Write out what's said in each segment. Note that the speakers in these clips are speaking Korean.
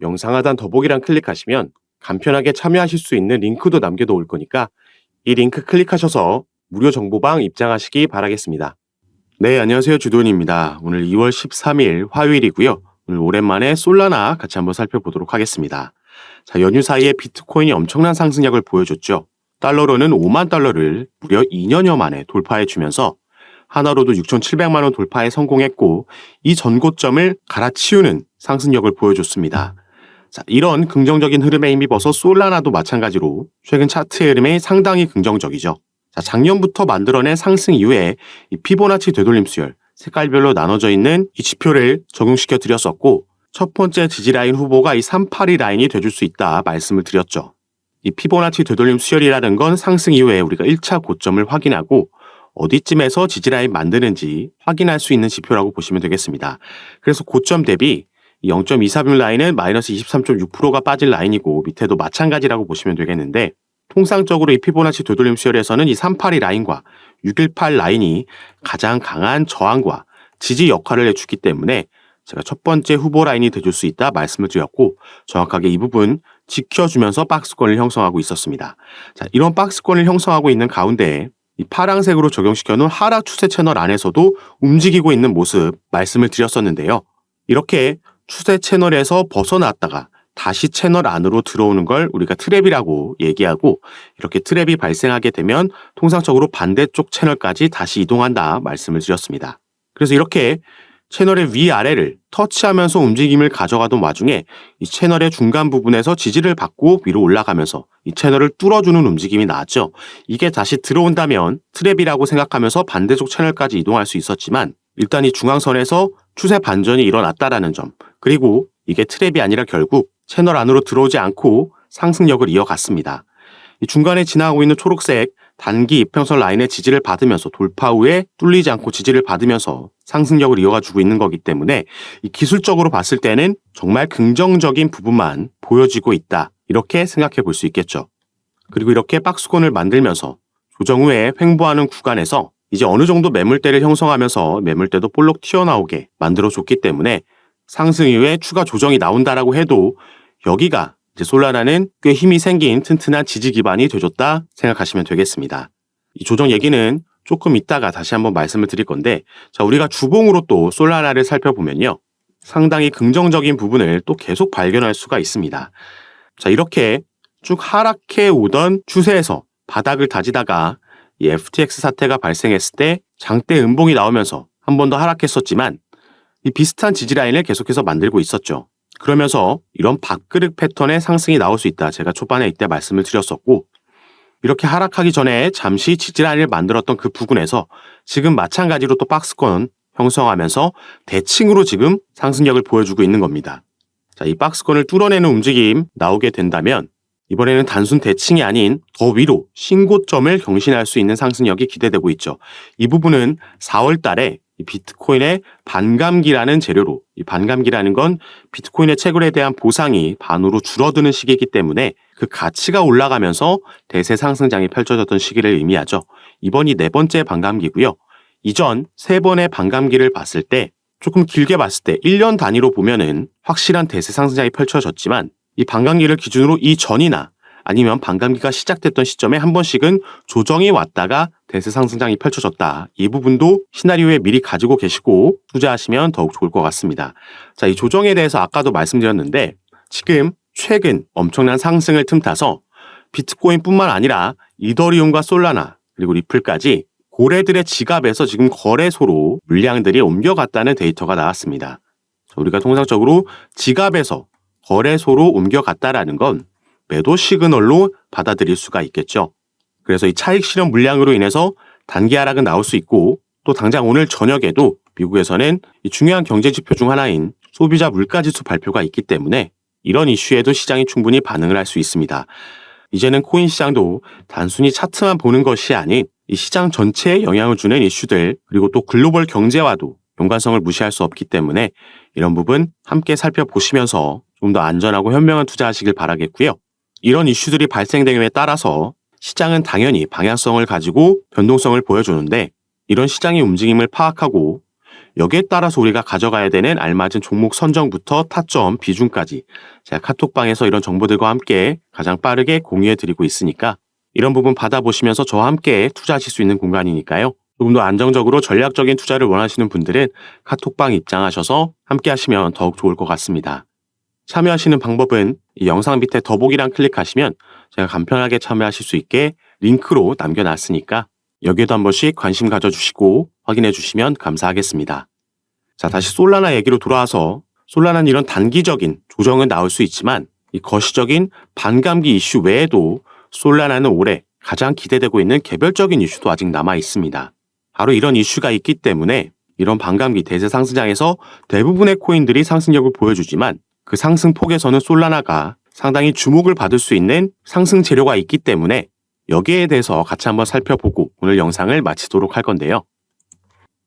영상 하단 더보기란 클릭하시면 간편하게 참여하실 수 있는 링크도 남겨놓을 거니까 이 링크 클릭하셔서 무료 정보방 입장하시기 바라겠습니다. 네, 안녕하세요. 주돈입니다. 오늘 2월 13일 화요일이고요. 오늘 오랜만에 솔라나 같이 한번 살펴보도록 하겠습니다. 자, 연휴 사이에 비트코인이 엄청난 상승력을 보여줬죠. 달러로는 5만 달러를 무려 2년여 만에 돌파해주면서 하나로도 6,700만 원 돌파에 성공했고 이 전고점을 갈아치우는 상승력을 보여줬습니다. 자, 이런 긍정적인 흐름에 힘입어서 솔라나도 마찬가지로 최근 차트의 흐름이 상당히 긍정적이죠. 자, 작년부터 만들어낸 상승 이후에 이 피보나치 되돌림 수열, 색깔별로 나눠져 있는 이 지표를 적용시켜 드렸었고 첫 번째 지지라인 후보가 이 382 라인이 돼줄 수 있다 말씀을 드렸죠. 이 피보나치 되돌림 수열이라는 건 상승 이후에 우리가 1차 고점을 확인하고 어디쯤에서 지지라인 만드는지 확인할 수 있는 지표라고 보시면 되겠습니다. 그래서 고점 대비 0.236 라인은 마이너스 23.6%가 빠질 라인이고 밑에도 마찬가지라고 보시면 되겠는데 통상적으로 이 피보나치 되돌림 수열에서는 이 382 라인과 618 라인이 가장 강한 저항과 지지 역할을 해주기 때문에 제가 첫 번째 후보 라인이 돼줄 수 있다 말씀을 드렸고 정확하게 이 부분 지켜주면서 박스권을 형성하고 있었습니다. 자, 이런 박스권을 형성하고 있는 가운데 이 파란색으로 적용시켜 놓은 하락 추세 채널 안에서도 움직이고 있는 모습 말씀을 드렸었는데요. 이렇게 추세 채널에서 벗어났다가 다시 채널 안으로 들어오는 걸 우리가 트랩이라고 얘기하고 이렇게 트랩이 발생하게 되면 통상적으로 반대쪽 채널까지 다시 이동한다 말씀을 드렸습니다. 그래서 이렇게 채널의 위아래를 터치하면서 움직임을 가져가던 와중에 이 채널의 중간 부분에서 지지를 받고 위로 올라가면서 이 채널을 뚫어주는 움직임이 나왔죠. 이게 다시 들어온다면 트랩이라고 생각하면서 반대쪽 채널까지 이동할 수 있었지만 일단 이 중앙선에서 추세 반전이 일어났다라는 점 그리고 이게 트랩이 아니라 결국 채널 안으로 들어오지 않고 상승력을 이어갔습니다. 이 중간에 지나가고 있는 초록색 단기 이평선 라인의 지지를 받으면서 돌파 후에 뚫리지 않고 지지를 받으면서 상승력을 이어가주고 있는 거기 때문에 이 기술적으로 봤을 때는 정말 긍정적인 부분만 보여지고 있다. 이렇게 생각해 볼 수 있겠죠. 그리고 이렇게 박스권을 만들면서 조정 후에 횡보하는 구간에서 이제 어느 정도 매물대를 형성하면서 매물대도 볼록 튀어나오게 만들어줬기 때문에 상승 이후에 추가 조정이 나온다라고 해도 여기가 이제 솔라나는 꽤 힘이 생긴 튼튼한 지지 기반이 되줬다 생각하시면 되겠습니다. 이 조정 얘기는 조금 이따가 다시 한번 말씀을 드릴 건데 자, 우리가 주봉으로 또 솔라나를 살펴보면요. 상당히 긍정적인 부분을 또 계속 발견할 수가 있습니다. 자, 이렇게 쭉 하락해 오던 추세에서 바닥을 다지다가 이 FTX 사태가 발생했을 때 장대 음봉이 나오면서 한 번 더 하락했었지만 이 비슷한 지지라인을 계속해서 만들고 있었죠. 그러면서 이런 밥그릇 패턴의 상승이 나올 수 있다. 제가 초반에 이때 말씀을 드렸었고 이렇게 하락하기 전에 잠시 지지라인을 만들었던 그 부근에서 지금 마찬가지로 또 박스권 형성하면서 대칭으로 지금 상승력을 보여주고 있는 겁니다. 자, 이 박스권을 뚫어내는 움직임 나오게 된다면 이번에는 단순 대칭이 아닌 더 위로 신고점을 경신할 수 있는 상승력이 기대되고 있죠. 이 부분은 4월 달에 이 비트코인의 반감기라는 재료로 이 반감기라는 건 비트코인의 채굴에 대한 보상이 반으로 줄어드는 시기이기 때문에 그 가치가 올라가면서 대세 상승장이 펼쳐졌던 시기를 의미하죠. 이번이 네 번째 반감기고요. 이전 세 번의 반감기를 봤을 때 조금 길게 봤을 때 1년 단위로 보면은 확실한 대세 상승장이 펼쳐졌지만 이 반감기를 기준으로 이전이나 아니면 반감기가 시작됐던 시점에 한 번씩은 조정이 왔다가 대세 상승장이 펼쳐졌다. 이 부분도 시나리오에 미리 가지고 계시고 투자하시면 더욱 좋을 것 같습니다. 자, 이 조정에 대해서 아까도 말씀드렸는데 지금 최근 엄청난 상승을 틈타서 비트코인뿐만 아니라 이더리움과 솔라나 그리고 리플까지 고래들의 지갑에서 지금 거래소로 물량들이 옮겨갔다는 데이터가 나왔습니다. 우리가 통상적으로 지갑에서 거래소로 옮겨갔다라는 건 매도 시그널로 받아들일 수가 있겠죠. 그래서 이 차익 실현 물량으로 인해서 단기 하락은 나올 수 있고 또 당장 오늘 저녁에도 미국에서는 이 중요한 경제 지표 중 하나인 소비자 물가지수 발표가 있기 때문에 이런 이슈에도 시장이 충분히 반응을 할 수 있습니다. 이제는 코인 시장도 단순히 차트만 보는 것이 아닌 이 시장 전체에 영향을 주는 이슈들 그리고 또 글로벌 경제와도 연관성을 무시할 수 없기 때문에 이런 부분 함께 살펴보시면서 좀 더 안전하고 현명한 투자하시길 바라겠고요. 이런 이슈들이 발생됨에 따라서 시장은 당연히 방향성을 가지고 변동성을 보여주는데 이런 시장의 움직임을 파악하고 여기에 따라서 우리가 가져가야 되는 알맞은 종목 선정부터 타점, 비중까지 제가 카톡방에서 이런 정보들과 함께 가장 빠르게 공유해 드리고 있으니까 이런 부분 받아보시면서 저와 함께 투자하실 수 있는 공간이니까요. 조금 더 안정적으로 전략적인 투자를 원하시는 분들은 카톡방 입장하셔서 함께 하시면 더욱 좋을 것 같습니다. 참여하시는 방법은 이 영상 밑에 더보기란 클릭하시면 제가 간편하게 참여하실 수 있게 링크로 남겨놨으니까 여기에도 한 번씩 관심 가져주시고 확인해 주시면 감사하겠습니다. 자, 다시 솔라나 얘기로 돌아와서 솔라나는 이런 단기적인 조정은 나올 수 있지만 이 거시적인 반감기 이슈 외에도 솔라나는 올해 가장 기대되고 있는 개별적인 이슈도 아직 남아 있습니다. 바로 이런 이슈가 있기 때문에 이런 반감기 대세 상승장에서 대부분의 코인들이 상승력을 보여주지만 그 상승폭에서는 솔라나가 상당히 주목을 받을 수 있는 상승 재료가 있기 때문에 여기에 대해서 같이 한번 살펴보고 오늘 영상을 마치도록 할 건데요.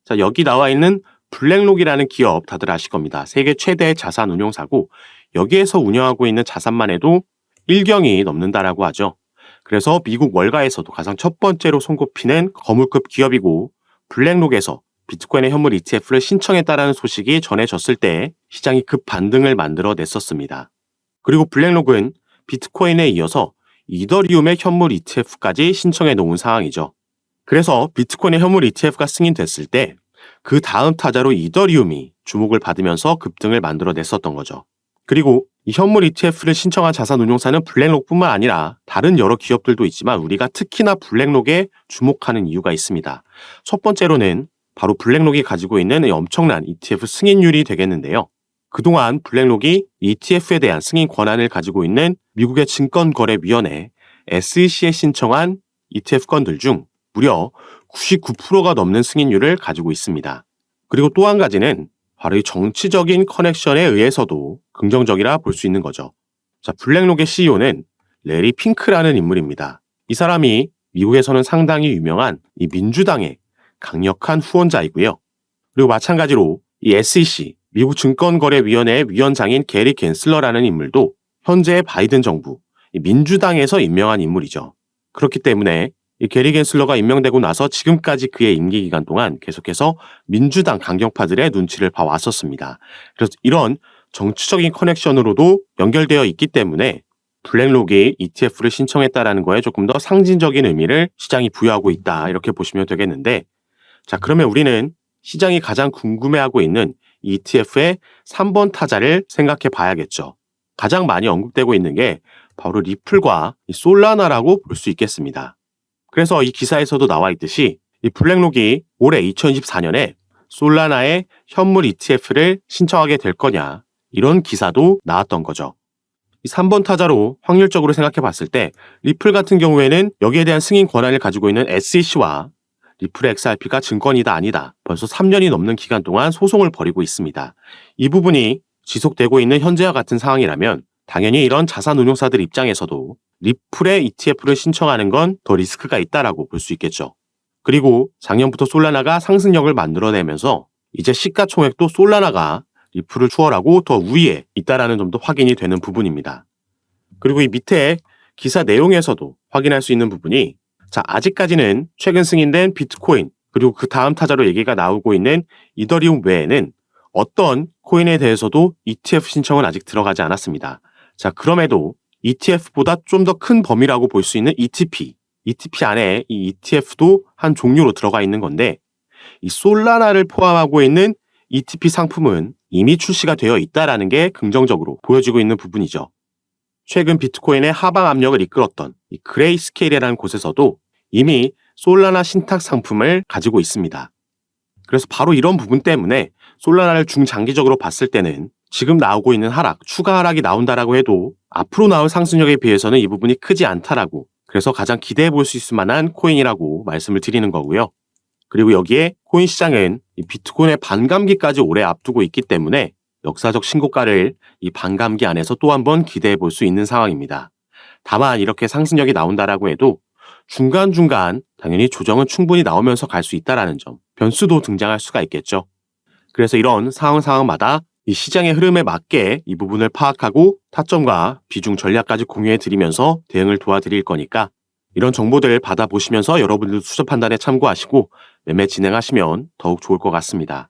자, 여기 나와 있는 블랙록이라는 기업 다들 아실 겁니다. 세계 최대의 자산 운용사고 여기에서 운영하고 있는 자산만 해도 1경이 넘는다라고 하죠. 그래서 미국 월가에서도 가장 첫 번째로 손꼽히는 거물급 기업이고 블랙록에서 비트코인의 현물 ETF를 신청했다라는 소식이 전해졌을 때 시장이 급 반등을 만들어냈었습니다. 그리고 블랙록은 비트코인에 이어서 이더리움의 현물 ETF까지 신청해 놓은 상황이죠. 그래서 비트코인의 현물 ETF가 승인됐을 때 그 다음 타자로 이더리움이 주목을 받으면서 급등을 만들어냈었던 거죠. 그리고 이 현물 ETF를 신청한 자산운용사는 블랙록뿐만 아니라 다른 여러 기업들도 있지만 우리가 특히나 블랙록에 주목하는 이유가 있습니다. 첫 번째로는 바로 블랙록이 가지고 있는 엄청난 ETF 승인율이 되겠는데요. 그동안 블랙록이 ETF에 대한 승인 권한을 가지고 있는 미국의 증권거래위원회 SEC에 신청한 ETF 건들 중 무려 99%가 넘는 승인율을 가지고 있습니다. 그리고 또 한 가지는 바로 이 정치적인 커넥션에 의해서도 긍정적이라 볼 수 있는 거죠. 자, 블랙록의 CEO는 레리 핑크라는 인물입니다. 이 사람이 미국에서는 상당히 유명한 이 민주당의 강력한 후원자이고요. 그리고 마찬가지로 이 SEC, 미국 증권거래위원회의 위원장인 게리 갠슬러라는 인물도 현재의 바이든 정부, 이 민주당에서 임명한 인물이죠. 그렇기 때문에 이 게리 갠슬러가 임명되고 나서 지금까지 그의 임기 기간 동안 계속해서 민주당 강경파들의 눈치를 봐왔었습니다. 그래서 이런 정치적인 커넥션으로도 연결되어 있기 때문에 블랙록이 ETF를 신청했다라는 거에 조금 더 상징적인 의미를 시장이 부여하고 있다 이렇게 보시면 되겠는데 자, 그러면 우리는 시장이 가장 궁금해하고 있는 ETF의 3번 타자를 생각해 봐야겠죠. 가장 많이 언급되고 있는 게 바로 리플과 솔라나라고 볼 수 있겠습니다. 그래서 이 기사에서도 나와 있듯이 이 블랙록이 올해 2024년에 솔라나의 현물 ETF를 신청하게 될 거냐 이런 기사도 나왔던 거죠. 이 3번 타자로 확률적으로 생각해 봤을 때 리플 같은 경우에는 여기에 대한 승인 권한을 가지고 있는 SEC와 리플 XRP가 증권이다 아니다 벌써 3년이 넘는 기간 동안 소송을 벌이고 있습니다. 이 부분이 지속되고 있는 현재와 같은 상황이라면 당연히 이런 자산운용사들 입장에서도 리플의 ETF를 신청하는 건 더 리스크가 있다라고 볼 수 있겠죠. 그리고 작년부터 솔라나가 상승력을 만들어내면서 이제 시가총액도 솔라나가 리플을 추월하고 더 우위에 있다라는 점도 확인이 되는 부분입니다. 그리고 이 밑에 기사 내용에서도 확인할 수 있는 부분이 자, 아직까지는 최근 승인된 비트코인 그리고 그 다음 타자로 얘기가 나오고 있는 이더리움 외에는 어떤 코인에 대해서도 ETF 신청은 아직 들어가지 않았습니다. 자, 그럼에도 ETF보다 좀 더 큰 범위라고 볼 수 있는 ETP 안에 이 ETF도 한 종류로 들어가 있는 건데 이 솔라나를 포함하고 있는 ETP 상품은 이미 출시가 되어 있다라는 게 긍정적으로 보여지고 있는 부분이죠. 최근 비트코인의 하방 압력을 이끌었던 이 그레이스케일이라는 곳에서도 이미 솔라나 신탁 상품을 가지고 있습니다. 그래서 바로 이런 부분 때문에 솔라나를 중장기적으로 봤을 때는 지금 나오고 있는 하락, 추가 하락이 나온다라고 해도 앞으로 나올 상승력에 비해서는 이 부분이 크지 않다라고 그래서 가장 기대해 볼 수 있을 만한 코인이라고 말씀을 드리는 거고요. 그리고 여기에 코인 시장은 이 비트코인의 반감기까지 오래 앞두고 있기 때문에 역사적 신고가를 이 반감기 안에서 또 한 번 기대해 볼 수 있는 상황입니다. 다만 이렇게 상승력이 나온다라고 해도 중간중간 당연히 조정은 충분히 나오면서 갈 수 있다라는 점, 변수도 등장할 수가 있겠죠. 그래서 이런 상황마다 이 시장의 흐름에 맞게 이 부분을 파악하고 타점과 비중 전략까지 공유해 드리면서 대응을 도와드릴 거니까 이런 정보들 받아보시면서 여러분들 투자 판단에 참고하시고 매매 진행하시면 더욱 좋을 것 같습니다.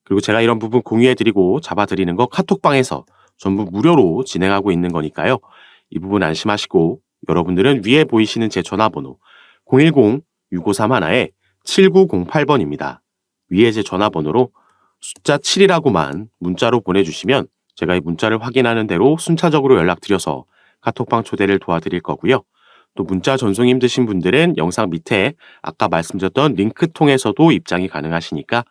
그리고 제가 이런 부분 공유해드리고 잡아드리는 거 카톡방에서 전부 무료로 진행하고 있는 거니까요. 이 부분 안심하시고 여러분들은 위에 보이시는 제 전화번호 010-6531-7908번입니다. 위에 제 전화번호로 숫자 7이라고만 문자로 보내주시면 제가 이 문자를 확인하는 대로 순차적으로 연락드려서 카톡방 초대를 도와드릴 거고요. 또 문자 전송 힘드신 분들은 영상 밑에 아까 말씀드렸던 링크 통해서도 입장이 가능하시니까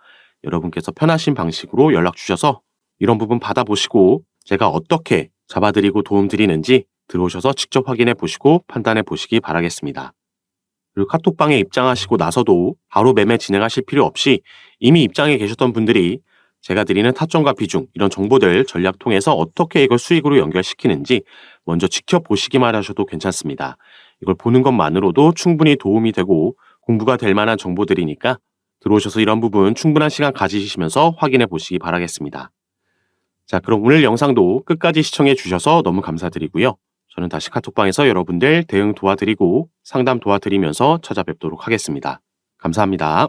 여러분께서 편하신 방식으로 연락 주셔서 이런 부분 받아보시고 제가 어떻게 잡아드리고 도움드리는지 들어오셔서 직접 확인해 보시고 판단해 보시기 바라겠습니다. 그리고 카톡방에 입장하시고 나서도 바로 매매 진행하실 필요 없이 이미 입장해 계셨던 분들이 제가 드리는 타점과 비중 이런 정보들 전략 통해서 어떻게 이걸 수익으로 연결시키는지 먼저 지켜보시기만 하셔도 괜찮습니다. 이걸 보는 것만으로도 충분히 도움이 되고 공부가 될 만한 정보들이니까 들어오셔서 이런 부분 충분한 시간 가지시면서 확인해 보시기 바라겠습니다. 자, 그럼 오늘 영상도 끝까지 시청해 주셔서 너무 감사드리고요. 저는 다시 카톡방에서 여러분들 대응 도와드리고 상담 도와드리면서 찾아뵙도록 하겠습니다. 감사합니다.